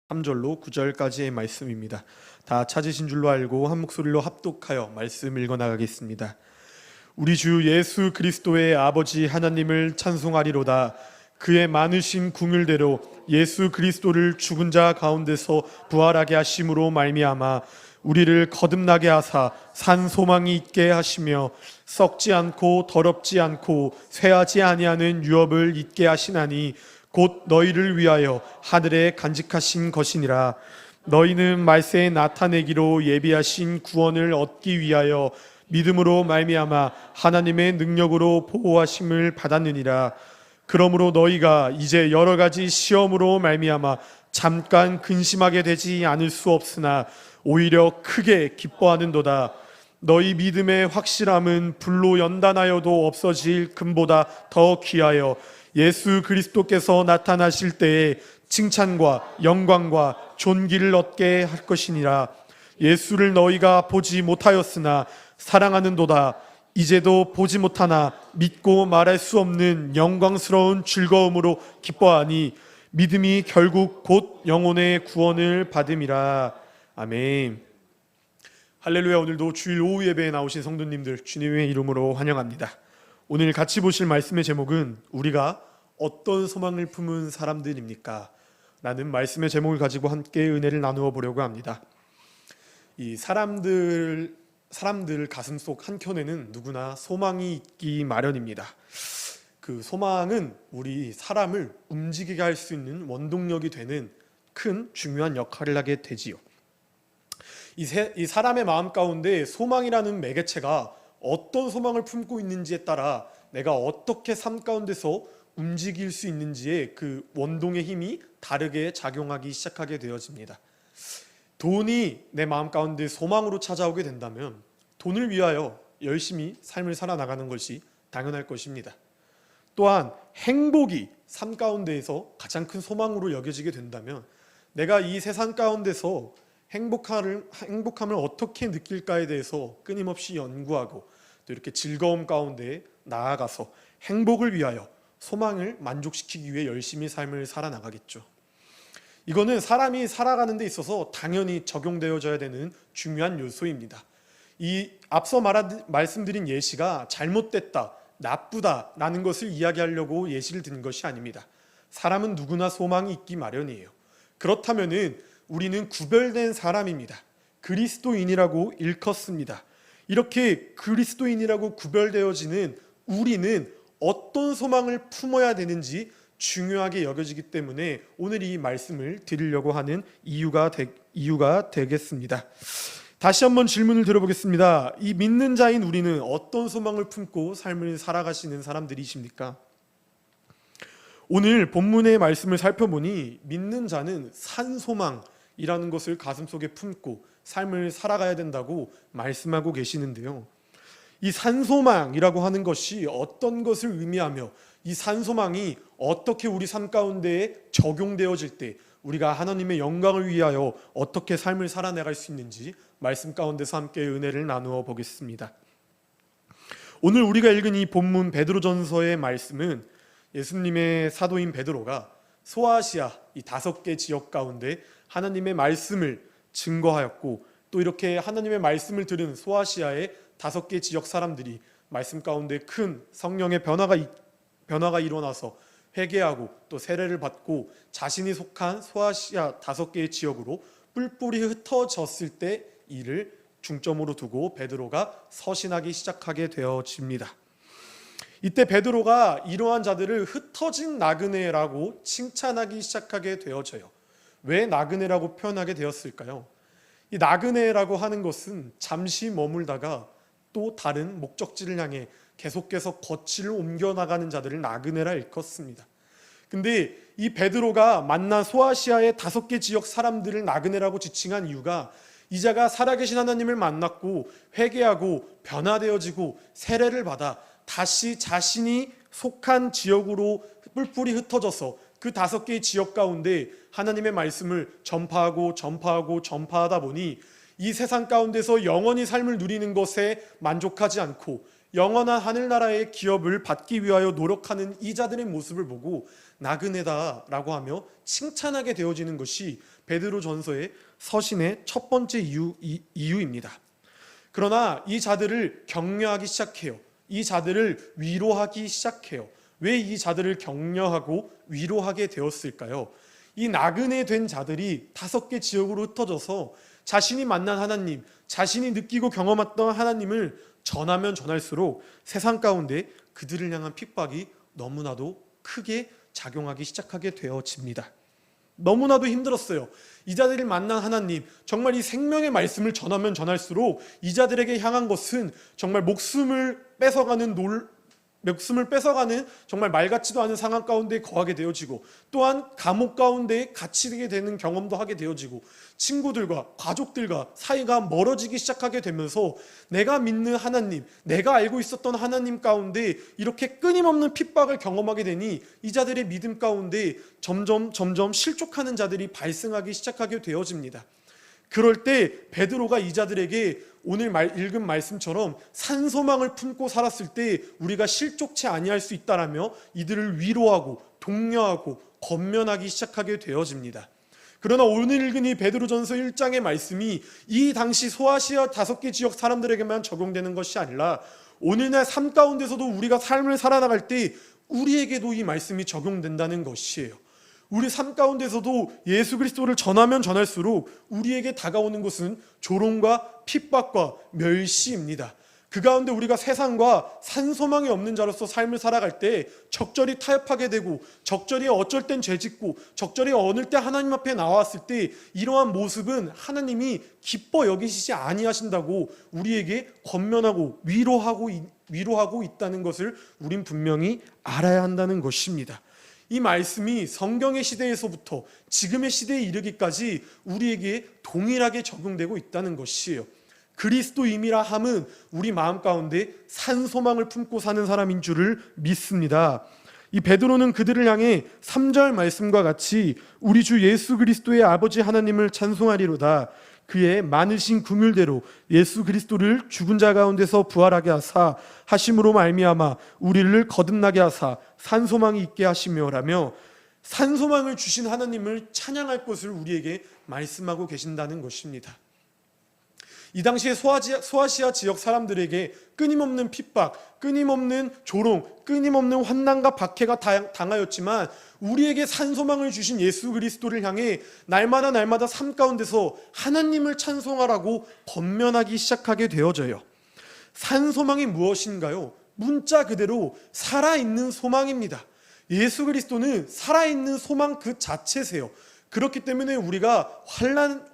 3절로 9절까지의 말씀입니다. 다 찾으신 줄로 알고 한 목소리로 합독하여 말씀 읽어 나가겠습니다. 우리 주 예수 그리스도의 아버지 하나님을 찬송하리로다. 그의 많으신 긍휼대로 예수 그리스도를 죽은 자 가운데서 부활하게 하심으로 말미암아 우리를 거듭나게 하사 산 소망이 있게 하시며 썩지 않고 더럽지 않고 쇠하지 아니하는 유업을 있게 하시나니 곧 너희를 위하여 하늘에 간직하신 것이니라. 너희는 말세에 나타내기로 예비하신 구원을 얻기 위하여 믿음으로 말미암아 하나님의 능력으로 보호하심을 받았느니라. 그러므로 너희가 이제 여러 가지 시험으로 말미암아 잠깐 근심하게 되지 않을 수 없으나 오히려 크게 기뻐하는도다. 너희 믿음의 확실함은 불로 연단하여도 없어질 금보다 더 귀하여 예수 그리스도께서 나타나실 때에 칭찬과 영광과 존귀를 얻게 할 것이니라. 예수를 너희가 보지 못하였으나 사랑하는도다. 이제도 보지 못하나 믿고 말할 수 없는 영광스러운 즐거움으로 기뻐하니 믿음이 결국 곧 영혼의 구원을 받음이라. 아멘. 할렐루야. 오늘도 주일 오후 예배에 나오신 성도님들 주님의 이름으로 환영합니다. 오늘 같이 보실 말씀의 제목은 우리가 어떤 소망을 품은 사람들입니까? 라는 말씀의 제목을 가지고 함께 은혜를 나누어 보려고 합니다. 이 사람들 가슴속 한켠에는 누구나 소망이 있기 마련입니다. 그 소망은 우리 사람을 움직이게 할 수 있는 원동력이 되는 큰 중요한 역할을 하게 되지요. 이 사람의 마음 가운데 소망이라는 매개체가 어떤 소망을 품고 있는지에 따라 내가 어떻게 삶 가운데서 움직일 수 있는지에 그 원동의 힘이 다르게 작용하기 시작하게 되어집니다. 돈이 내 마음 가운데 소망으로 찾아오게 된다면 돈을 위하여 열심히 삶을 살아나가는 것이 당연할 것입니다. 또한 행복이 삶 가운데에서 가장 큰 소망으로 여겨지게 된다면 내가 이 세상 가운데서 행복함을 어떻게 느낄까에 대해서 끊임없이 연구하고 또 이렇게 즐거움 가운데 나아가서 행복을 위하여 소망을 만족시키기 위해 열심히 삶을 살아나가겠죠. 이거는 사람이 살아가는 데 있어서 당연히 적용되어져야 되는 중요한 요소입니다. 이 앞서 말씀드린 예시가 잘못됐다, 나쁘다라는 것을 이야기하려고 예시를 든 것이 아닙니다. 사람은 누구나 소망이 있기 마련이에요. 그렇다면은 우리는 구별된 사람입니다. 그리스도인이라고 일컫습니다. 이렇게 그리스도인이라고 구별되어지는 우리는 어떤 소망을 품어야 되는지 중요하게 여겨지기 때문에 오늘 이 말씀을 드리려고 하는 이유가 되겠습니다. 다시 한번 질문을 드려보겠습니다. 이 믿는 자인 우리는 어떤 소망을 품고 삶을 살아가시는 사람들이십니까? 오늘 본문의 말씀을 살펴보니 믿는 자는 산소망이라는 것을 가슴속에 품고 삶을 살아가야 된다고 말씀하고 계시는데요. 이 산소망이라고 하는 것이 어떤 것을 의미하며 이 산소망이 어떻게 우리 삶 가운데에 적용되어질 때 우리가 하나님의 영광을 위하여 어떻게 삶을 살아나갈 수 있는지 말씀 가운데서 함께 은혜를 나누어 보겠습니다. 오늘 우리가 읽은 이 본문 베드로전서의 말씀은 예수님의 사도인 베드로가 소아시아 이 5개 지역 가운데 하나님의 말씀을 증거하였고 또 이렇게 하나님의 말씀을 들은 소아시아의 5개 지역 사람들이 말씀 가운데 큰 성령의 변화가 일어나서 회개하고 또 세례를 받고 자신이 속한 소아시아 5개의 지역으로 뿔뿔이 흩어졌을 때 이를 중점으로 두고 베드로가 서신하기 시작하게 되어집니다. 이때 베드로가 이러한 자들을 흩어진 나그네라고 칭찬하기 시작하게 되어져요. 왜 나그네라고 표현하게 되었을까요? 이 나그네라고 하는 것은 잠시 머물다가 또 다른 목적지를 향해 계속해서 거취를 옮겨나가는 자들을 나그네라 일컫습니다. 근데 이 베드로가 만난 소아시아의 5개 지역 사람들을 나그네라고 지칭한 이유가 이 자가 살아계신 하나님을 만났고 회개하고 변화되어지고 세례를 받아 다시 자신이 속한 지역으로 뿔뿔이 흩어져서 그 5개의 지역 가운데 하나님의 말씀을 전파하다 보니 이 세상 가운데서 영원히 삶을 누리는 것에 만족하지 않고 영원한 하늘나라의 기업을 받기 위하여 노력하는 이 자들의 모습을 보고 나그네다라고 하며 칭찬하게 되어지는 것이 베드로전서의 서신의 첫 번째 이유입니다. 그러나 이 자들을 격려하기 시작해요. 이 자들을 위로하기 시작해요. 왜 이 자들을 격려하고 위로하게 되었을까요? 이 나그네 된 자들이 5개 지역으로 흩어져서 자신이 만난 하나님, 자신이 느끼고 경험했던 하나님을 전하면 전할수록 세상 가운데 그들을 향한 핍박이 너무나도 크게 작용하기 시작하게 되어집니다. 너무나도 힘들었어요. 이 자들이 만난 하나님, 정말 이 생명의 말씀을 전하면 전할수록 이 자들에게 향한 것은 정말 목숨을 뺏어가는 정말 말 같지도 않은 상황 가운데 거하게 되어지고, 또한 감옥 가운데 갇히게 되는 경험도 하게 되어지고, 친구들과 가족들과 사이가 멀어지기 시작하게 되면서 내가 믿는 하나님, 내가 알고 있었던 하나님 가운데 이렇게 끊임없는 핍박을 경험하게 되니 이 자들의 믿음 가운데 점점 실족하는 자들이 발생하기 시작하게 되어집니다. 그럴 때 베드로가 이 자들에게 오늘 읽은 말씀처럼 산소망을 품고 살았을 때 우리가 실족치 아니할 수 있다라며 이들을 위로하고 독려하고 권면하기 시작하게 되어집니다. 그러나 오늘 읽은 이 베드로전서 1장의 말씀이 이 당시 소아시아 5개 지역 사람들에게만 적용되는 것이 아니라 오늘날 삶 가운데서도 우리가 삶을 살아나갈 때 우리에게도 이 말씀이 적용된다는 것이에요. 우리 삶 가운데서도 예수 그리스도를 전하면 전할수록 우리에게 다가오는 것은 조롱과 핍박과 멸시입니다. 그 가운데 우리가 세상과 산소망이 없는 자로서 삶을 살아갈 때 적절히 타협하게 되고, 적절히 어쩔 땐 죄짓고, 적절히 어느 때 하나님 앞에 나왔을 때 이러한 모습은 하나님이 기뻐 여기시지 아니하신다고 우리에게 권면하고 위로하고 있다는 것을 우린 분명히 알아야 한다는 것입니다. 이 말씀이 성경의 시대에서부터 지금의 시대에 이르기까지 우리에게 동일하게 적용되고 있다는 것이에요. 그리스도임이라 함은 우리 마음 가운데 산소망을 품고 사는 사람인 줄을 믿습니다. 이 베드로는 그들을 향해 3절 말씀과 같이 우리 주 예수 그리스도의 아버지 하나님을 찬송하리로다. 그의 많으신 긍휼대로 예수 그리스도를 죽은 자 가운데서 부활하게 하사 하심으로 말미암아 우리를 거듭나게 하사 산소망이 있게 하시며라며 산소망을 주신 하나님을 찬양할 것을 우리에게 말씀하고 계신다는 것입니다. 이 당시에 소아시아 지역 사람들에게 끊임없는 핍박, 끊임없는 조롱, 끊임없는 환난과 박해가 당하였지만 우리에게 산소망을 주신 예수 그리스도를 향해 날마다 삶 가운데서 하나님을 찬송하라고 권면하기 시작하게 되어져요. 산소망이 무엇인가요? 문자 그대로 살아있는 소망입니다. 예수 그리스도는 살아있는 소망 그 자체세요. 그렇기 때문에 우리가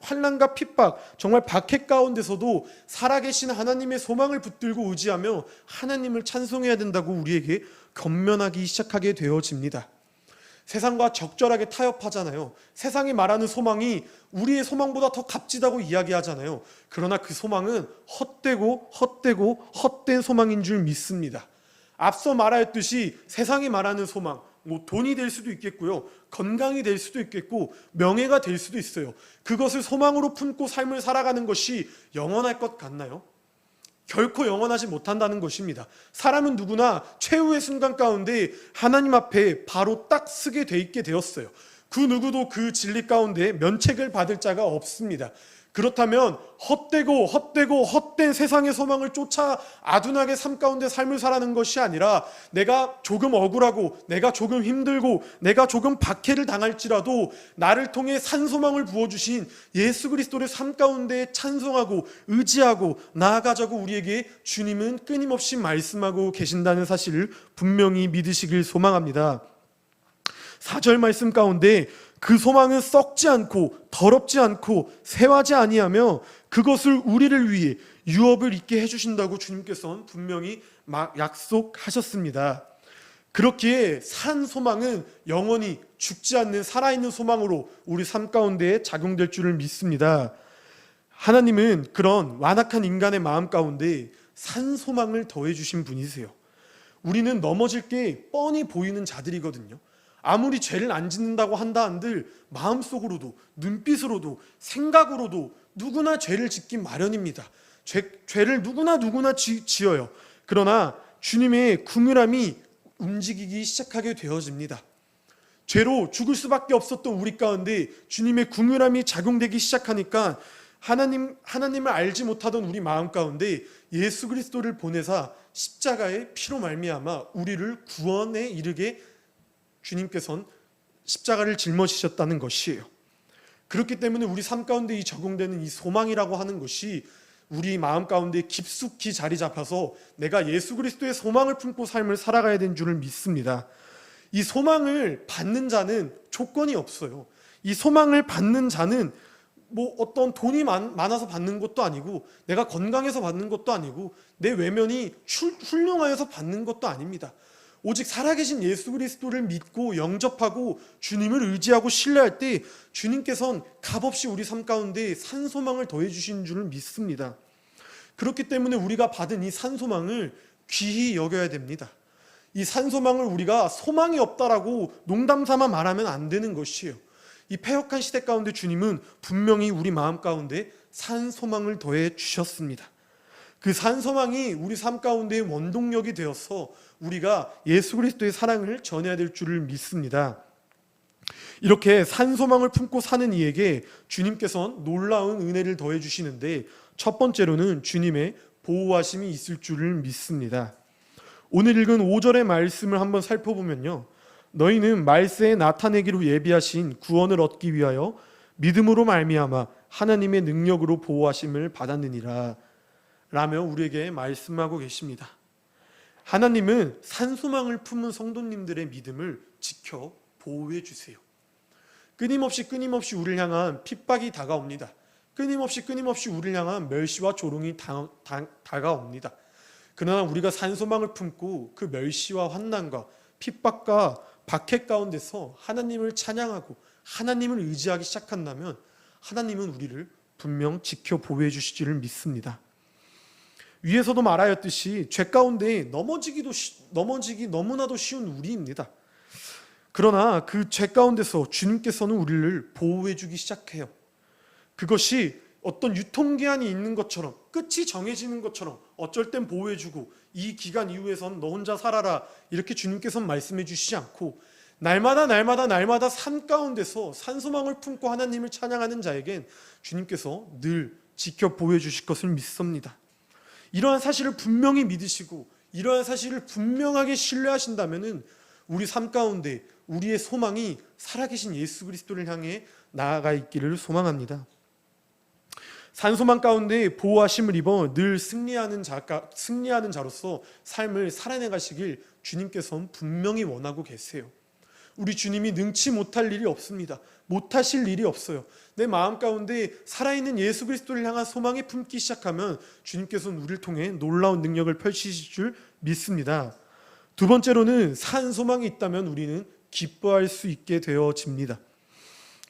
환난과 핍박, 정말 박해 가운데서도 살아계신 하나님의 소망을 붙들고 의지하며 하나님을 찬송해야 된다고 우리에게 권면하기 시작하게 되어집니다. 세상과 적절하게 타협하잖아요. 세상이 말하는 소망이 우리의 소망보다 더 값지다고 이야기하잖아요. 그러나 그 소망은 헛된 소망인 줄 믿습니다. 앞서 말하였듯이 세상이 말하는 소망, 돈이 될 수도 있겠고요, 건강이 될 수도 있겠고, 명예가 될 수도 있어요. 그것을 소망으로 품고 삶을 살아가는 것이 영원할 것 같나요? 결코 영원하지 못한다는 것입니다. 사람은 누구나 최후의 순간 가운데 하나님 앞에 바로 딱 서게 돼 있게 되었어요. 그 누구도 그 진리 가운데 면책을 받을 자가 없습니다. 그렇다면 헛된 세상의 소망을 쫓아 아둔하게 삶 가운데 삶을 살아가는 것이 아니라 내가 조금 억울하고 내가 조금 힘들고 내가 조금 박해를 당할지라도 나를 통해 산소망을 부어주신 예수 그리스도를 삶 가운데 찬송하고 의지하고 나아가자고 우리에게 주님은 끊임없이 말씀하고 계신다는 사실을 분명히 믿으시길 소망합니다. 4절 말씀 가운데 그 소망은 썩지 않고 더럽지 않고 새하지 아니하며 그것을 우리를 위해 유업을 있게 해주신다고 주님께서는 분명히 약속하셨습니다. 그렇기에 산 소망은 영원히 죽지 않는 살아있는 소망으로 우리 삶 가운데 작용될 줄을 믿습니다. 하나님은 그런 완악한 인간의 마음 가운데 산 소망을 더해주신 분이세요. 우리는 넘어질 게 뻔히 보이는 자들이거든요. 아무리 죄를 안 짓는다고 한다 한들 마음속으로도 눈빛으로도 생각으로도 누구나 죄를 짓기 마련입니다. 죄를 누구나 지어요. 그러나 주님의 궁율함이 움직이기 시작하게 되어집니다. 죄로 죽을 수밖에 없었던 우리 가운데 주님의 궁율함이 작용되기 시작하니까 하나님을 알지 못하던 우리 마음 가운데 예수 그리스도를 보내사 십자가의 피로 말미암아 우리를 구원에 이르게 주님께서는 십자가를 짊어지셨다는 것이에요. 그렇기 때문에 우리 삶 가운데 이 적용되는 이 소망이라고 하는 것이 우리 마음 가운데 깊숙이 자리 잡아서 내가 예수 그리스도의 소망을 품고 삶을 살아가야 되는 줄을 믿습니다. 이 소망을 받는 자는 조건이 없어요. 이 소망을 받는 자는 어떤 돈이 많아서 받는 것도 아니고 내가 건강해서 받는 것도 아니고 내 외면이 훌륭하여서 받는 것도 아닙니다. 오직 살아계신 예수 그리스도를 믿고 영접하고 주님을 의지하고 신뢰할 때 주님께서는 값없이 우리 삶 가운데 산소망을 더해 주시는 줄을 믿습니다. 그렇기 때문에 우리가 받은 이 산소망을 귀히 여겨야 됩니다. 이 산소망을 우리가 소망이 없다라고 농담삼아 말하면 안 되는 것이에요. 이 패역한 시대 가운데 주님은 분명히 우리 마음 가운데 산소망을 더해 주셨습니다. 그 산소망이 우리 삶 가운데의 원동력이 되어서 우리가 예수 그리스도의 사랑을 전해야 될 줄을 믿습니다. 이렇게 산소망을 품고 사는 이에게 주님께서는 놀라운 은혜를 더해 주시는데 첫 번째로는 주님의 보호하심이 있을 줄을 믿습니다. 오늘 읽은 5절의 말씀을 한번 살펴보면요, 너희는 말세에 나타내기로 예비하신 구원을 얻기 위하여 믿음으로 말미암아 하나님의 능력으로 보호하심을 받았느니라 라며 우리에게 말씀하고 계십니다. 하나님은 산소망을 품은 성도님들의 믿음을 지켜 보호해 주세요. 끊임없이 우리를 향한 핍박이 다가옵니다. 끊임없이 우리를 향한 멸시와 조롱이 다가옵니다. 그러나 우리가 산소망을 품고 그 멸시와 환난과 핍박과 박해 가운데서 하나님을 찬양하고 하나님을 의지하기 시작한다면 하나님은 우리를 분명 지켜 보호해 주시기를 믿습니다. 위에서도 말하였듯이 죄 가운데 넘어지기 너무나도 쉬운 우리입니다. 그러나 그 죄 가운데서 주님께서는 우리를 보호해 주기 시작해요. 그것이 어떤 유통기한이 있는 것처럼, 끝이 정해지는 것처럼 어쩔 땐 보호해 주고 이 기간 이후에선 너 혼자 살아라 이렇게 주님께서는 말씀해 주시지 않고 날마다 삶 가운데서 산소망을 품고 하나님을 찬양하는 자에겐 주님께서 늘 지켜 보호해 주실 것을 믿습니다. 이러한 사실을 분명히 믿으시고 이러한 사실을 분명하게 신뢰하신다면 우리 삶 가운데 우리의 소망이 살아계신 예수 그리스도를 향해 나아가 있기를 소망합니다. 산소망 가운데 보호하심을 입어 늘 승리하는 자로서 삶을 살아내 가시길 주님께서는 분명히 원하고 계세요. 우리 주님이 능치 못할 일이 없습니다. 못하실 일이 없어요. 내 마음 가운데 살아있는 예수 그리스도를 향한 소망이 품기 시작하면 주님께서는 우리를 통해 놀라운 능력을 펼치실 줄 믿습니다. 두 번째로는 산 소망이 있다면 우리는 기뻐할 수 있게 되어집니다.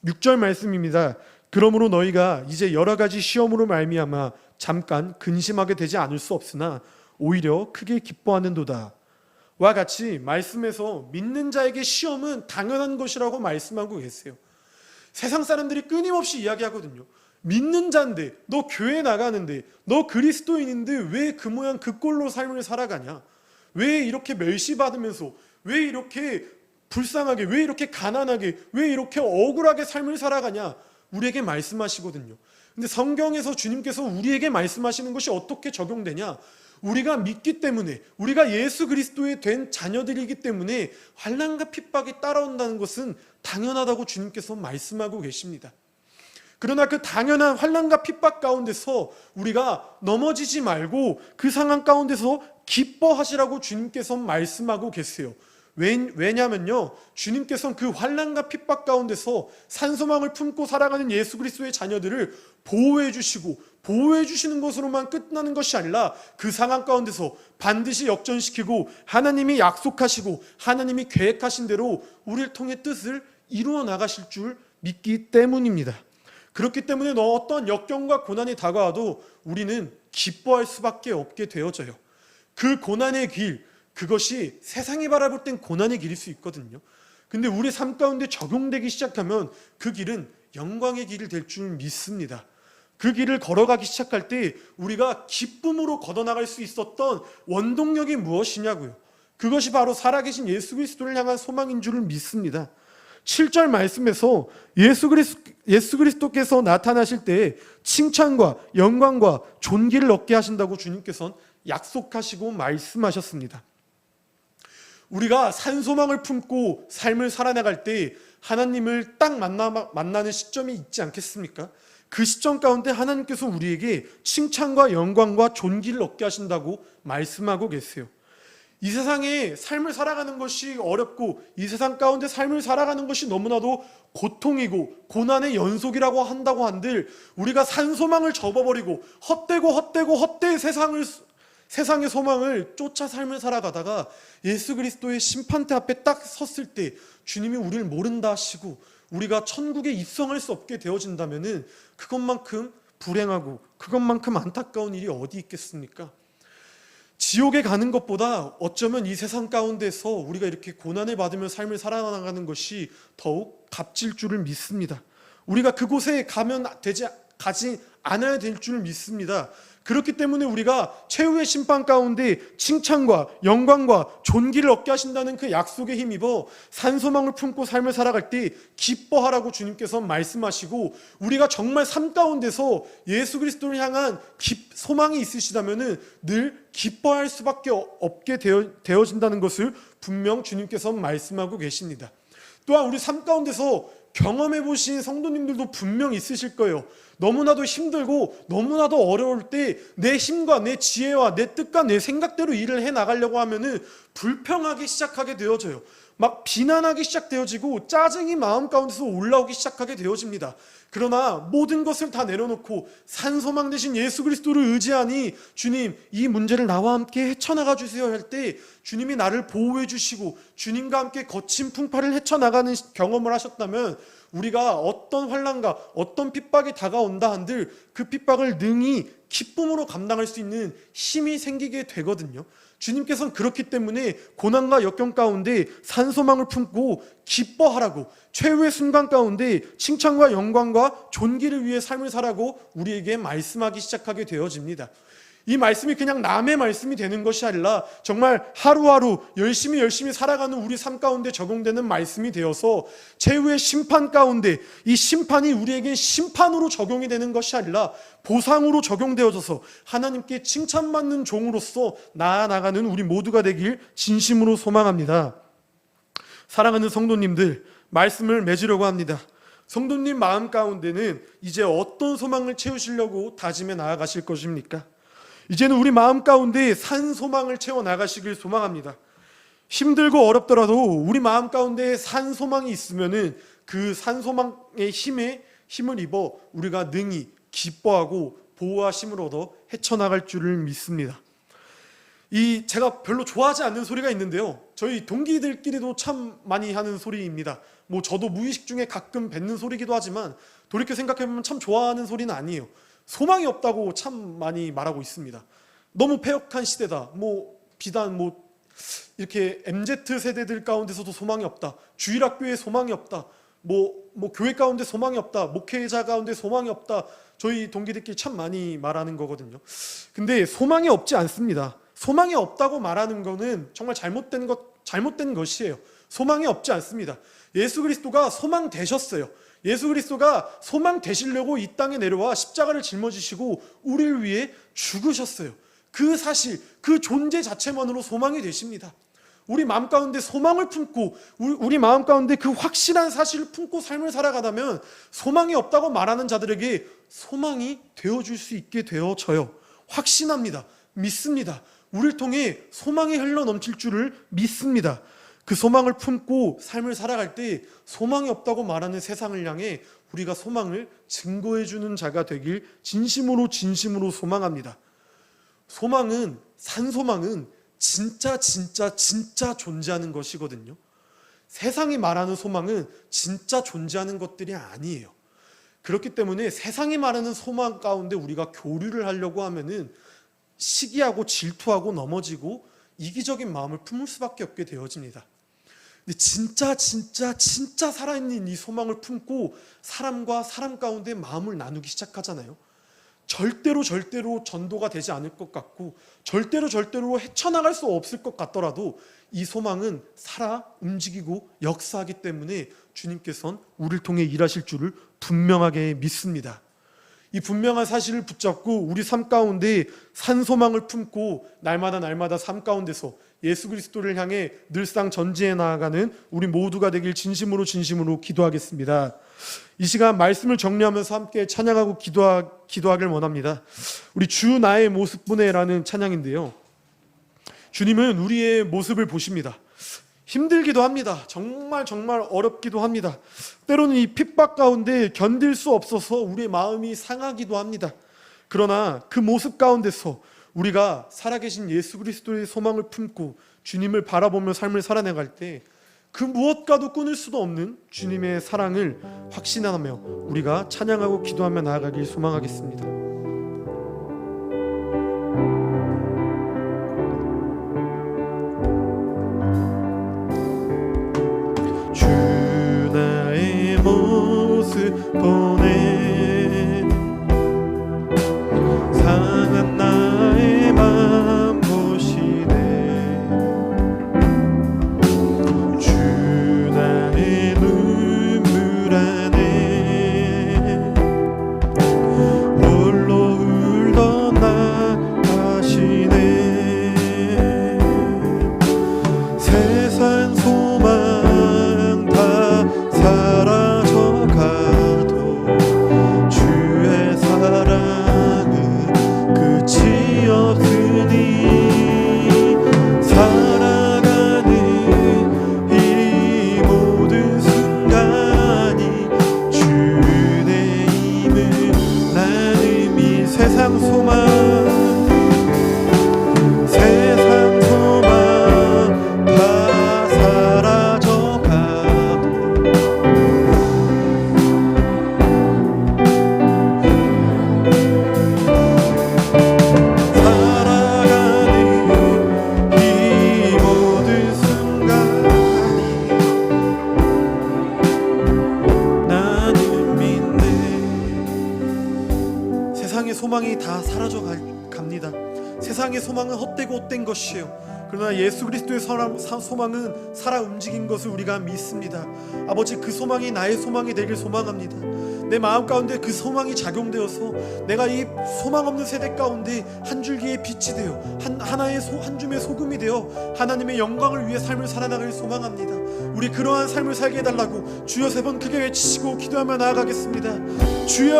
6절 말씀입니다. 그러므로 너희가 이제 여러 가지 시험으로 말미암아 잠깐 근심하게 되지 않을 수 없으나 오히려 크게 기뻐하는도다. 와 같이 말씀에서 믿는 자에게 시험은 당연한 것이라고 말씀하고 계세요. 세상 사람들이 끊임없이 이야기하거든요. 믿는 자인데, 너 교회 나가는데, 너 그리스도인인데 왜 그 모양 그 꼴로 삶을 살아가냐? 왜 이렇게 멸시받으면서, 왜 이렇게 불쌍하게, 왜 이렇게 가난하게, 왜 이렇게 억울하게 삶을 살아가냐? 우리에게 말씀하시거든요. 근데 성경에서 주님께서 우리에게 말씀하시는 것이 어떻게 적용되냐? 우리가 믿기 때문에, 우리가 예수 그리스도의 된 자녀들이기 때문에 환난과 핍박이 따라온다는 것은 당연하다고 주님께서 말씀하고 계십니다. 그러나 그 당연한 환난과 핍박 가운데서 우리가 넘어지지 말고 그 상황 가운데서 기뻐하시라고 주님께서 말씀하고 계세요. 왜냐면요, 주님께서는 그 환난과 핍박 가운데서 산소망을 품고 살아가는 예수 그리스도의 자녀들을 보호해 주시고 보호해 주시는 것으로만 끝나는 것이 아니라 그 상황 가운데서 반드시 역전시키고 하나님이 약속하시고 하나님이 계획하신 대로 우리를 통해 뜻을 이루어 나가실 줄 믿기 때문입니다. 그렇기 때문에 어떤 역경과 고난이 다가와도 우리는 기뻐할 수밖에 없게 되어져요. 그 고난의 길, 그것이 세상이 바라볼 땐 고난의 길일 수 있거든요. 근데 우리 삶 가운데 적용되기 시작하면 그 길은 영광의 길이 될 줄 믿습니다. 그 길을 걸어가기 시작할 때 우리가 기쁨으로 걷어나갈 수 있었던 원동력이 무엇이냐고요. 그것이 바로 살아계신 예수 그리스도를 향한 소망인 줄을 믿습니다. 7절 말씀에서 예수 그리스도께서 나타나실 때 칭찬과 영광과 존귀를 얻게 하신다고 주님께서는 약속하시고 말씀하셨습니다. 우리가 산소망을 품고 삶을 살아나갈 때 하나님을 딱 만나는 시점이 있지 않겠습니까? 그 시점 가운데 하나님께서 우리에게 칭찬과 영광과 존귀를 얻게 하신다고 말씀하고 계세요. 이 세상에 삶을 살아가는 것이 어렵고 이 세상 가운데 삶을 살아가는 것이 너무나도 고통이고 고난의 연속이라고 한다고 한들 우리가 산소망을 접어버리고 헛되고 세상의 소망을 쫓아 삶을 살아가다가 예수 그리스도의 심판대 앞에 딱 섰을 때 주님이 우리를 모른다 하시고 우리가 천국에 입성할 수 없게 되어진다면 그것만큼 불행하고 그것만큼 안타까운 일이 어디 있겠습니까? 지옥에 가는 것보다 어쩌면 이 세상 가운데서 우리가 이렇게 고난을 받으며 삶을 살아나가는 것이 더욱 값질 줄을 믿습니다. 우리가 그곳에 가지 않아야 될 줄 믿습니다. 그렇기 때문에 우리가 최후의 심판 가운데 칭찬과 영광과 존귀를 얻게 하신다는 그 약속에 힘입어 산소망을 품고 삶을 살아갈 때 기뻐하라고 주님께서 말씀하시고 우리가 정말 삶 가운데서 예수 그리스도를 향한 소망이 있으시다면 늘 기뻐할 수밖에 없게 되어진다는 것을 분명 주님께서 말씀하고 계십니다. 또한 우리 삶 가운데서 경험해 보신 성도님들도 분명 있으실 거예요. 너무나도 힘들고 너무나도 어려울 때 내 힘과 내 지혜와 내 뜻과 내 생각대로 일을 해나가려고 하면은 불평하기 시작하게 되어져요. 막 비난하기 시작되어지고 짜증이 마음 가운데서 올라오기 시작하게 되어집니다. 그러나 모든 것을 다 내려놓고 산소망 되신 예수 그리스도를 의지하니 주님 이 문제를 나와 함께 헤쳐나가 주세요 할 때 주님이 나를 보호해 주시고 주님과 함께 거친 풍파를 헤쳐나가는 경험을 하셨다면 우리가 어떤 환난과 어떤 핍박이 다가온다 한들 그 핍박을 능히 기쁨으로 감당할 수 있는 힘이 생기게 되거든요. 주님께서는 그렇기 때문에 고난과 역경 가운데 산소망을 품고 기뻐하라고 최후의 순간 가운데 칭찬과 영광과 존귀를 위해 삶을 살라고 우리에게 말씀하기 시작하게 되어집니다. 이 말씀이 그냥 남의 말씀이 되는 것이 아니라 정말 하루하루 열심히 살아가는 우리 삶 가운데 적용되는 말씀이 되어서 최후의 심판 가운데 이 심판이 우리에게 심판으로 적용이 되는 것이 아니라 보상으로 적용되어져서 하나님께 칭찬받는 종으로서 나아나가는 우리 모두가 되길 진심으로 소망합니다. 사랑하는 성도님들, 말씀을 맺으려고 합니다. 성도님 마음 가운데는 이제 어떤 소망을 채우시려고 다짐해 나아가실 것입니까? 이제는 우리 마음 가운데 산 소망을 채워 나가시길 소망합니다. 힘들고 어렵더라도 우리 마음 가운데 산 소망이 있으면은 그 산 소망의 힘을 입어 우리가 능히 기뻐하고 보호하심을 얻어 헤쳐나갈 줄을 믿습니다. 제가 별로 좋아하지 않는 소리가 있는데요. 저희 동기들끼리도 참 많이 하는 소리입니다. 저도 무의식 중에 가끔 뱉는 소리기도 하지만 돌이켜 생각해보면 참 좋아하는 소리는 아니에요. 소망이 없다고 참 많이 말하고 있습니다. 너무 패역한 시대다. 비단 이렇게 MZ 세대들 가운데서도 소망이 없다. 주일학교에 소망이 없다. 교회 가운데 소망이 없다. 목회자 가운데 소망이 없다. 저희 동기들끼리 참 많이 말하는 거거든요. 근데 소망이 없지 않습니다. 소망이 없다고 말하는 거는 정말 잘못된 것이에요. 소망이 없지 않습니다. 예수 그리스도가 소망 되셨어요. 예수 그리스도가 소망 되시려고 이 땅에 내려와 십자가를 짊어지시고 우리를 위해 죽으셨어요. 그 사실, 그 존재 자체만으로 소망이 되십니다. 우리 마음 가운데 소망을 품고 우리 마음 가운데 그 확실한 사실을 품고 삶을 살아가다면 소망이 없다고 말하는 자들에게 소망이 되어줄 수 있게 되어져요. 확신합니다. 믿습니다. 우리를 통해 소망이 흘러넘칠 줄을 믿습니다. 그 소망을 품고 삶을 살아갈 때 소망이 없다고 말하는 세상을 향해 우리가 소망을 증거해주는 자가 되길 진심으로 소망합니다. 산소망은 진짜 존재하는 것이거든요. 세상이 말하는 소망은 진짜 존재하는 것들이 아니에요. 그렇기 때문에 세상이 말하는 소망 가운데 우리가 교류를 하려고 하면은 시기하고 질투하고 넘어지고 이기적인 마음을 품을 수밖에 없게 되어집니다. 근데 진짜 살아있는 이 소망을 품고 사람과 사람 가운데 마음을 나누기 시작하잖아요. 절대로 전도가 되지 않을 것 같고 절대로 헤쳐나갈 수 없을 것 같더라도 이 소망은 살아 움직이고 역사하기 때문에 주님께서는 우리를 통해 일하실 줄을 분명하게 믿습니다. 이 분명한 사실을 붙잡고 우리 삶 가운데 산 소망을 품고 날마다 삶 가운데서 예수 그리스도를 향해 늘상 전진해 나아가는 우리 모두가 되길 진심으로 기도하겠습니다. 이 시간 말씀을 정리하면서 함께 찬양하고 기도하길 원합니다. 우리 주 나의 모습 보내라는 찬양인데요, 주님은 우리의 모습을 보십니다. 힘들기도 합니다. 정말 어렵기도 합니다. 때로는 이 핍박 가운데 견딜 수 없어서 우리의 마음이 상하기도 합니다. 그러나 그 모습 가운데서 우리가 살아계신 예수 그리스도의 소망을 품고 주님을 바라보며 삶을 살아나갈 때 그 무엇과도 끊을 수도 없는 주님의 사랑을 확신하며 우리가 찬양하고 기도하며 나아가길 소망하겠습니다. 주 나의 모습 보내 상한 나의 맘 보시네 주 나의 눈물 안에 홀로 울던 나 아시네 세상 소망 다 사라져가도 주의 사랑은 끝이 없으니 살아가는 이 모든 순간이 주의 힘을 나는 이 세상 소망 다 사라져가도 살아가는 이 모든 순간이 나는 믿네. 세상의 소망이 다 사라져 갑니다. 세상의 소망은 헛된 것이에요. 그러나 예수 그리스도의 소망은 살아 움직인 것을 우리가 믿습니다. 아버지, 그 소망이 나의 소망이 되길 소망합니다. 내 마음 가운데 그 소망이 작용되어서 내가 이 소망 없는 세대 가운데 한 줄기의 빛이 되어 한 줌의 소금이 되어 하나님의 영광을 위해 삶을 살아나길 소망합니다. 우리 그러한 삶을 살게 해달라고 주여 3번 크게 외치시고 기도하며 나아가겠습니다. 주여,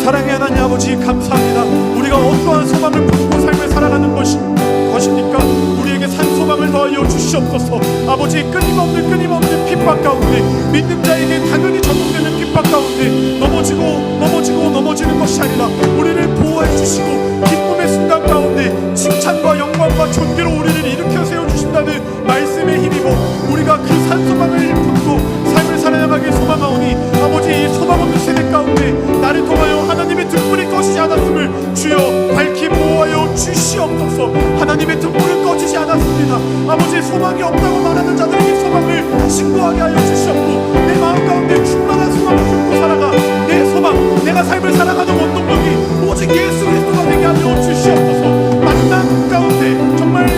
사랑의 하나님 아버지, 감사합니다. 우리가 어떠한 소망을 품고 삶을 살아가는 것입니까? 우리에게 산 소망을 더하여 주시옵소서. 아버지, 끊임없는 핍박 가운데 믿는 자에게 당연히 적용되는 핍박 가운데 넘어지는 것이 아니라 우리를 보호해 주시고 기쁨의 순간 가운데 칭찬과 영광과 존귀로 우리를 일으켜 세워주신다는 말씀에 힘입어 우리가 그 산 소망을 품고 삶을 살아나가길 소망하오니 아버지, 이 소망 없는 세대 가운데 나를 통하여 하나님의 등불이 꺼지지 않았음을 주여 밝히 보호하여 주시옵소서. 하나님의 등불은 꺼지지 않았습니다. 아버지, 소망이 없다고 말하는 자들에게 소망을 신고하게 하여 주시옵고 내 마음 가운데 충만한 소망을 품고 살아가 내 소망, 내가 삶을 살아가는 원동력이 오직 예수 그리스도가 되게 하여 주시옵소서. 만남 가운데 정말 이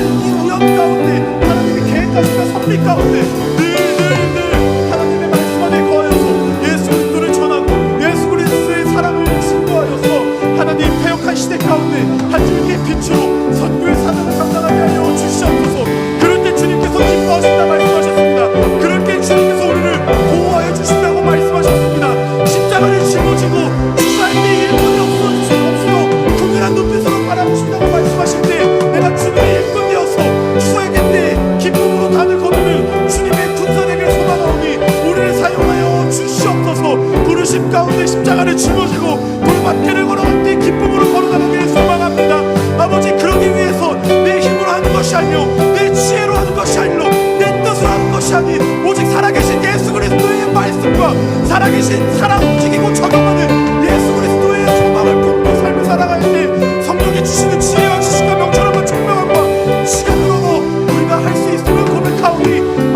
우연 가운데 하나님의 계획하시는 섭리 가운데 늘 하나님의 말씀 안에 거하여서 예수 그리스도를 전하고 예수 그리스도의 사랑을 신고하여서 하나님 패역한 시대 가운데 한 줄기의 빛으로 선교의 사명을 감당하게 하여 주시옵소서. 그럴 때 주님께서 기뻐하신다 말씀하셨습니다. 그럴 때 주님께서 우리를 보호하여 주신다고 말씀하셨습니다. 십자가를 짊어지고 주사할 때 일꾼이 없어도 국민한 눈빛으로 바라보신다고 말씀하실 때 내가 주님의 일꾼 되어서 주사에게 때 기쁨으로 단을 거두는 주님의 군사에게 소망하오니 우리를 사용하여 주시옵소서. 부르심 가운데 십자가를 짊어지고 불밭길을 걸어갈 때 기쁨으로 걸어가기를 소망합니다. 아버지, 그러기 위해서 내 힘으로 하는 것이 아니요 내 지혜로 하는 것이 아니로 내 뜻으로 하는 것이 아닌 오직 살아계신 예수 그리스도의 말씀과 살아계신 살아 움직이고 적용하는 예수 그리스도의 소망을 품고 삶을 살아갈 때 성령이 주시는 지혜와 지식과 명철함과 총명함과 시간으로 우리가 할 수 있음을 고백하오니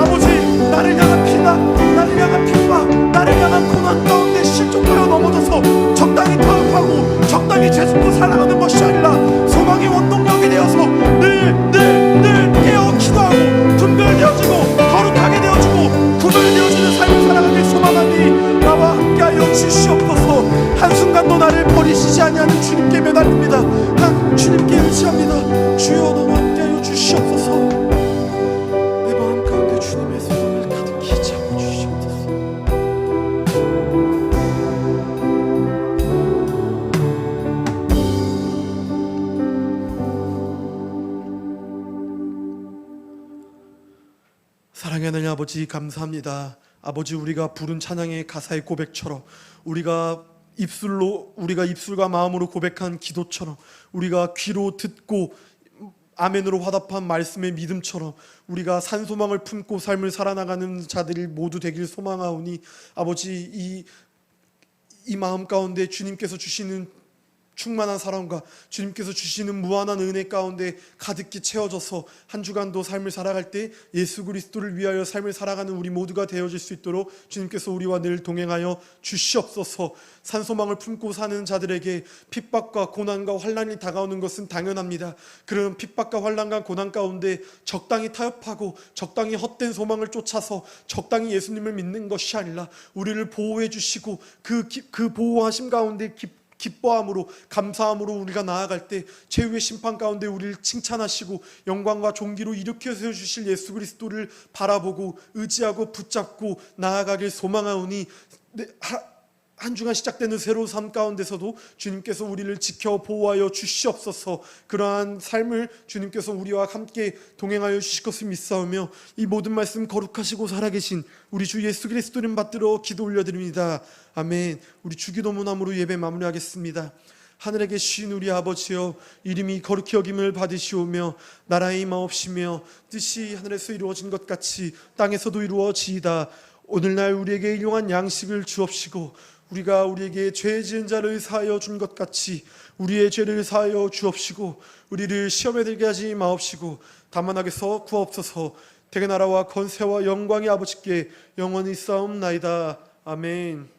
주께 의지합니다. 주여 너무 함께하여 주시옵소서. 내 마음 가운데 주님의 소망을 가득히 채워 주시옵소서. 사랑의 하나님 아버지, 감사합니다. 아버지, 우리가 부른 찬양의 가사의 고백처럼, 우리가 입술과 마음으로 고백한 기도처럼, 우리가 귀로 듣고 아멘으로 화답한 말씀의 믿음처럼, 우리가 산소망을 품고 삶을 살아나가는 자들이 모두 되길 소망하오니, 아버지, 이 마음 가운데 주님께서 주시는 충만한 사랑과 주님께서 주시는 무한한 은혜 가운데 가득히 채워져서 한 주간도 삶을 살아갈 때 예수 그리스도를 위하여 삶을 살아가는 우리 모두가 되어질 수 있도록 주님께서 우리와 늘 동행하여 주시옵소서. 산소망을 품고 사는 자들에게 핍박과 고난과 환난이 다가오는 것은 당연합니다. 그런 핍박과 환난과 고난 가운데 적당히 타협하고 적당히 헛된 소망을 쫓아서 적당히 예수님을 믿는 것이 아니라 우리를 보호해 주시고 그 보호하심 가운데 기뻐함으로 감사함으로 우리가 나아갈 때 최후의 심판 가운데 우리를 칭찬하시고 영광과 존귀로 일으켜 세워주실 예수 그리스도를 바라보고 의지하고 붙잡고 나아가길 소망하오니, 한 주간 시작되는 새로운 삶 가운데서도 주님께서 우리를 지켜 보호하여 주시옵소서. 그러한 삶을 주님께서 우리와 함께 동행하여 주실 것을 믿사오며, 이 모든 말씀 거룩하시고 살아계신 우리 주 예수 그리스도 이름 받들어 기도 올려드립니다. 아멘. 우리 주기도문함으로 예배 마무리하겠습니다. 하늘에 계신 우리 아버지여, 이름이 거룩히 여김을 받으시오며 나라의 임하옵시며 뜻이 하늘에서 이루어진 것 같이 땅에서도 이루어지이다. 오늘날 우리에게 일용할 양식을 주옵시고 우리가 우리에게 죄 지은 자를 사하여 준 것 같이 우리의 죄를 사하여 주옵시고 우리를 시험에 들게 하지 마옵시고 다만 악에서 구하옵소서. 대개 나라와 권세와 영광이 아버지께 영원히 싸움나이다. 아멘.